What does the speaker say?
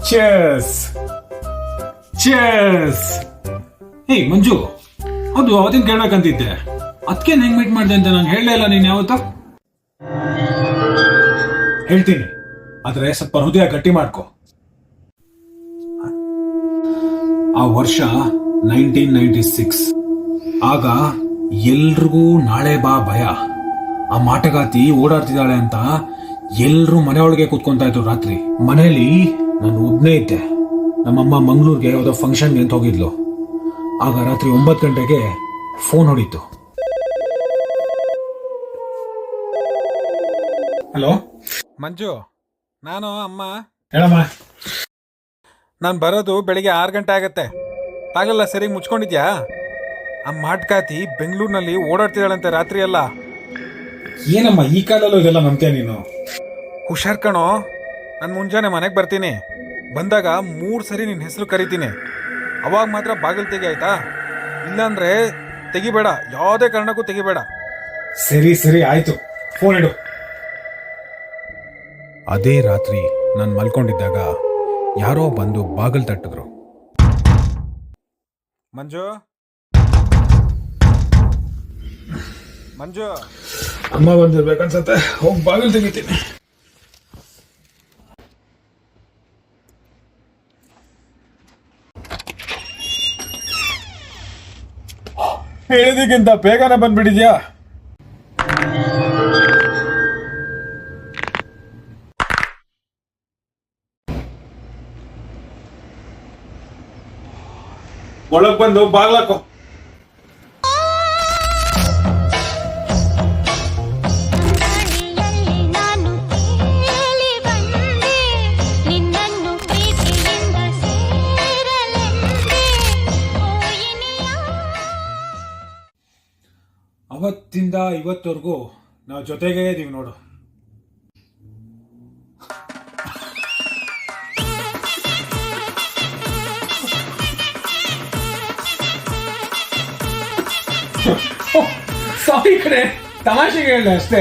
Chase chase. ಹೇ ಮಂಜು, ಅದು ಅವತ್ತಿನ ಕೇಳ್ಬೇಕಂತಿದ್ದೆ, ಅದಕ್ಕೆ ಹೆಂಗ್ ಮೀಟ್ ಮಾಡಿದೆ ಅಂತ ನಂಗೆ ಹೇಳಲೇ ಇಲ್ಲ ನೀನ್ ಯಾವತ್ತು. ಹೇಳ್ತೀನಿ, ಆದ್ರೆ ಸ್ವಲ್ಪ ಹೃದಯ ಗಟ್ಟಿ ಮಾಡ್ಕೊ. ಆ ವರ್ಷ 1996. ಆಗ ಎಲ್ರಿಗೂ ನಾಳೆ ಬಾ ಭಯ. ಆ ಮಾಟಗಾತಿ ಓಡಾಡ್ತಿದ್ದಾಳೆ ಅಂತ ಎಲ್ರು ಮನೆಯೊಳಗೆ ಕೂತ್ಕೊಂತಾ ಇದ್ರು ರಾತ್ರಿ. ಮನೆಯಲ್ಲಿ ನಾನು ಒಬ್ನೇ ಇದ್ದೆ. ನಮ್ಮಮ್ಮ ಮಂಗಳೂರಿಗೆ ಯಾವುದೋ ಫಂಕ್ಷನ್ಗೆ ಅಂತ ಹೋಗಿದ್ಲು. ಆಗ ರಾತ್ರಿ 9 ಗಂಟೆಗೆ ಫೋನ್ ಹೊಡಿತು. ಹಲೋ ಮಂಜು, ನಾನು ಅಮ್ಮ. ಹೇಳಮ್ಮ. ನಾನು ಬರೋದು ಬೆಳಿಗ್ಗೆ 6 ಗಂಟೆ ಆಗತ್ತೆ. ಆಗಲ್ಲ, ಸರಿ ಮುಚ್ಕೊಂಡಿದ್ಯಾ? ಆ ಮಾಟ್ಕಾತಿ ಬೆಂಗಳೂರಿನಲ್ಲಿ ಓಡಾಡ್ತಿದ್ದಾಳಂತೆ ರಾತ್ರಿ ಎಲ್ಲ. ಏನಮ್ಮ ಈ ಕಾಲಲ್ಲೂ ಇದೆಲ್ಲ ನಂಬ್ತೀಯ ನೀನು? ಹುಷಾರ್ ಕಣೋ, ನಾನು ಮುಂಜಾನೆ ಮನೆಗೆ ಬರ್ತೀನಿ. ಬಂದಾಗ 3 ಸರಿ ನಿನ್ನ ಹೆಸರು ಕರಿತೀನಿ. ಅವಾಗ ಮಾತ್ರ ಬಾಗಿಲು ತೆಗಿ, ಆಯ್ತಾ? ಇಲ್ಲಾಂದ್ರೆ ತೆಗಿಬೇಡ, ಯಾವುದೇ ಕಾರಣಕ್ಕೂ ತೆಗಿಬೇಡ. ಸರಿ ಸರಿ ಆಯ್ತು, ಫೋನ್ ಇಡು. ಅದೇ ರಾತ್ರಿ ನಾನು ಮಲ್ಕೊಂಡಿದ್ದಾಗ ಯಾರೋ ಬಂದು ಬಾಗಿಲು ತಟ್ಟಿದ್ರು. ಮಂಜು, ಮಂಜು. ಅಮ್ಮ ಬಂದಿರ್ಬೇಕನ್ಸತ್ತೆ, ಹೋಗಿ ಬಾಗಿಲು ತೆಗಿತೀನಿ. ಹೇಳಿದಕ್ಕಿಂತ ಬೇಗನೆ ಬಂದ್ಬಿಟ್ಟಿದ್ಯಾ? ಒಳಗ್ ಬಂದು ಬಾಗ್ಲಾಕೋ. ಅವತ್ತಿಂದ ಇವತ್ತವರೆಗೂ ನಾವು ಜೊತೆಗೇ ಇದೀವಿ ನೋಡು. ಸಾರಿ ಕಡೆ, ತಮಾಷೆಗೆ ಹೇಳಿದೆ ಅಷ್ಟೇ.